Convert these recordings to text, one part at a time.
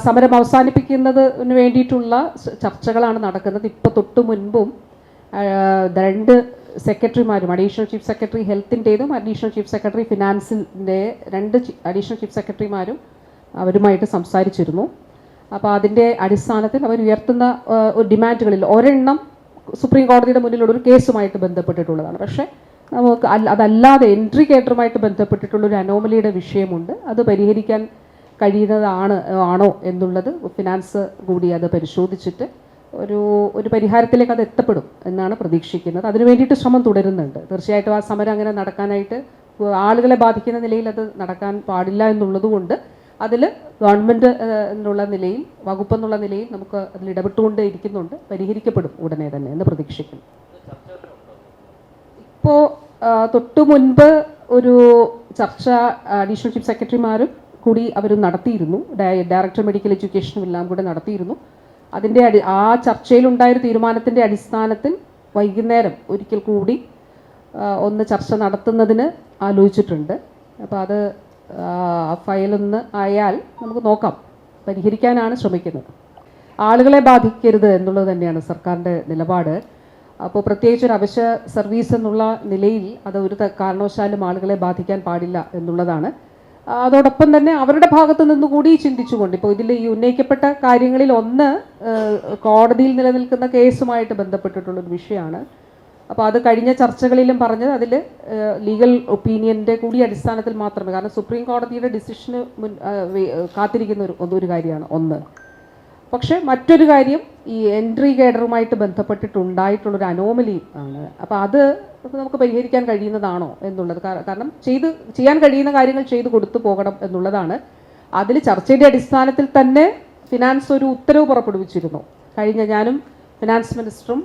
സമരം അവസാനിപ്പിക്കുന്നതിന് വേണ്ടിയിട്ടുള്ള ചർച്ചകളാണ് നടക്കുന്നത്. ഇപ്പോൾ തൊട്ട് മുൻപും രണ്ട് സെക്രട്ടറിമാരും, അഡീഷണൽ ചീഫ് സെക്രട്ടറി ഹെൽത്തിൻ്റെതും അഡീഷണൽ ചീഫ് സെക്രട്ടറി ഫിനാൻസിൻ്റെ അഡീഷണൽ ചീഫ് സെക്രട്ടറിമാരും അവരുമായിട്ട് സംസാരിച്ചിരുന്നു. അപ്പോൾ അതിൻ്റെ അടിസ്ഥാനത്തിൽ അവർ ഉയർത്തുന്ന ഡിമാൻഡുകളിൽ ഒരെണ്ണം സുപ്രീം കോടതിയുടെ മുന്നിലുള്ള ഒരു കേസുമായിട്ട് ബന്ധപ്പെട്ടിട്ടുള്ളതാണ്. പക്ഷേ നമുക്ക് അതല്ലാതെ എൻട്രി കേഡറുമായിട്ട് ബന്ധപ്പെട്ടിട്ടുള്ളൊരു അനോമലിയുടെ വിഷയമുണ്ട്. അത് പരിഹരിക്കാൻ ആണോ എന്നുള്ളത് ഫിനാൻസ് കൂടി അത് പരിശോധിച്ചിട്ട് ഒരു പരിഹാരത്തിലേക്ക് അത് എത്തപ്പെടും എന്നാണ് പ്രതീക്ഷിക്കുന്നത്. അതിനു വേണ്ടിയിട്ട് ശ്രമം തുടരുന്നുണ്ട്. തീർച്ചയായിട്ടും ആ സമരം അങ്ങനെ നടക്കാനായിട്ട് ആളുകളെ ബാധിക്കുന്ന നിലയിൽ അത് നടക്കാൻ പാടില്ല എന്നുള്ളതുകൊണ്ട് അതിൽ ഗവൺമെൻറ് എന്നുള്ള നിലയിൽ, വകുപ്പെന്നുള്ള നിലയിൽ നമുക്ക് അതിൽ ഇടപെട്ടുകൊണ്ട് ഇരിക്കുന്നുണ്ട്. പരിഹരിക്കപ്പെടും ഉടനെ തന്നെ എന്ന് പ്രതീക്ഷിക്കുന്നു. ഇപ്പോൾ തൊട്ടു മുൻപ് ഒരു ചർച്ച അഡീഷണൽ ചീഫ് സെക്രട്ടറിമാരും കൂടി അവർ നടത്തിയിരുന്നു. ഡയറക്ടർ മെഡിക്കൽ എഡ്യൂക്കേഷനും എല്ലാം കൂടെ നടത്തിയിരുന്നു. അതിൻ്റെ ആ ചർച്ചയിലുണ്ടായൊരു തീരുമാനത്തിൻ്റെ അടിസ്ഥാനത്തിൽ വൈകുന്നേരം ഒരിക്കൽ കൂടി ഒന്ന് ചർച്ച നടത്തുന്നതിന് ആലോചിച്ചിട്ടുണ്ട്. അപ്പോൾ അത് ഫയലൊന്ന് ആയാൽ നമുക്ക് നോക്കാം. പരിഹരിക്കാനാണ് ശ്രമിക്കുന്നത്. ആളുകളെ ബാധിക്കരുത് എന്നുള്ളത് തന്നെയാണ് സർക്കാരിൻ്റെ നിലപാട്. അപ്പോൾ പ്രത്യേകിച്ച് ഒരു അവശ്യ സർവീസ് എന്നുള്ള നിലയിൽ അത് ഒരു കാരണവശാലും ആളുകളെ ബാധിക്കാൻ പാടില്ല എന്നുള്ളതാണ്. അതോടൊപ്പം തന്നെ അവരുടെ ഭാഗത്തു നിന്നുകൂടി ചിന്തിച്ചുകൊണ്ട് ഇപ്പോൾ ഇതിൽ ഈ ഉന്നയിക്കപ്പെട്ട കാര്യങ്ങളിൽ ഒന്ന് കോടതിയിൽ നിലനിൽക്കുന്ന കേസുമായിട്ട് ബന്ധപ്പെട്ടിട്ടുള്ളൊരു വിഷയമാണ്. അപ്പോൾ അത് കഴിഞ്ഞ ചർച്ചകളിലും പറഞ്ഞത് അതിൽ ലീഗൽ ഒപ്പീനിയൻ്റെ കൂടി അടിസ്ഥാനത്തിൽ മാത്രമേ, കാരണം സുപ്രീം കോടതിയുടെ ഡിസിഷന് കാത്തിരിക്കുന്ന ഒരു കാര്യമാണ് ഒന്ന്. പക്ഷേ മറ്റൊരു കാര്യം ഈ എൻട്രി കേഡറുമായിട്ട് ബന്ധപ്പെട്ടിട്ടുണ്ടായിട്ടുള്ളൊരു അനോമലി ആണ്. അപ്പോൾ അത് നമുക്ക് പരിഹരിക്കാൻ കഴിയുന്നതാണോ എന്നുള്ളത്, കാരണം ചെയ്യാൻ കഴിയുന്ന കാര്യങ്ങൾ ചെയ്തു കൊടുത്തു പോകണം എന്നുള്ളതാണ്. അതിൽ ചർച്ചയുടെ അടിസ്ഥാനത്തിൽ തന്നെ ഫിനാൻസ് ഒരു ഉത്തരവ് പുറപ്പെടുവിച്ചിരുന്നു. ഞാനും ഫിനാൻസ് മിനിസ്റ്ററും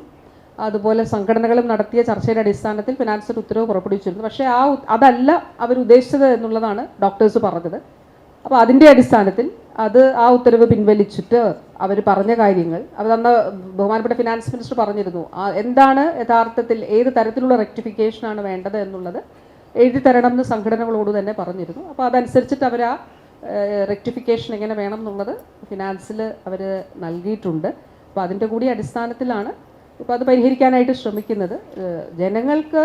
അതുപോലെ സംഘടനകളും നടത്തിയ ചർച്ചയുടെ അടിസ്ഥാനത്തിൽ ഫിനാൻസ് ഒരു ഉത്തരവ് പുറപ്പെടുവിച്ചിരുന്നു. പക്ഷേ അതല്ല അവരുദ്ദേശിച്ചത് എന്നുള്ളതാണ് ഡോക്ടേഴ്സ് പറഞ്ഞത്. അപ്പോൾ അതിൻ്റെ അടിസ്ഥാനത്തിൽ ആ ഉത്തരവ് പിൻവലിച്ചിട്ട് അവർ പറഞ്ഞ കാര്യങ്ങൾ അന്ന് ബഹുമാനപ്പെട്ട ഫിനാൻസ് മിനിസ്റ്റർ പറഞ്ഞിരുന്നു. എന്താണ് യഥാർത്ഥത്തിൽ ഏത് തരത്തിലുള്ള റെക്ടിഫിക്കേഷനാണ് വേണ്ടത് എന്നുള്ളത് എഴുതി തരണം എന്ന് സംഘടനകളോട് തന്നെ പറഞ്ഞിരുന്നു. അപ്പോൾ അതനുസരിച്ചിട്ട് അവർ ആ റെക്ടിഫിക്കേഷൻ എങ്ങനെ വേണം എന്നുള്ളത് ഫിനാൻസിൽ അവർ നൽകിയിട്ടുണ്ട്. അപ്പോൾ അതിൻ്റെ കൂടി അടിസ്ഥാനത്തിലാണ് ഇപ്പോൾ അത് പരിഹരിക്കാനായിട്ട് ശ്രമിക്കുന്നത്. ജനങ്ങൾക്ക്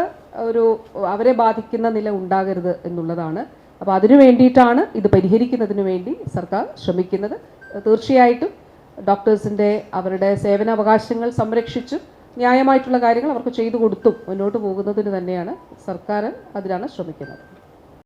അവരെ ബാധിക്കുന്ന നില ഉണ്ടാകരുത് എന്നുള്ളതാണ്. അപ്പോൾ അതിനു വേണ്ടിയിട്ടാണ് ഇത് പരിഹരിക്കുന്നതിന് വേണ്ടി സർക്കാർ ശ്രമിക്കുന്നത്. തീർച്ചയായിട്ടും ഡോക്ടേഴ്സിൻ്റെ അവരുടെ സേവനാവകാശങ്ങൾ സംരക്ഷിച്ചും ന്യായമായിട്ടുള്ള കാര്യങ്ങൾ അവർക്ക് ചെയ്തു കൊടുത്തും മുന്നോട്ട് പോകുന്നതിന് തന്നെയാണ് സർക്കാർ അതിനാണ് ശ്രമിക്കുന്നത്.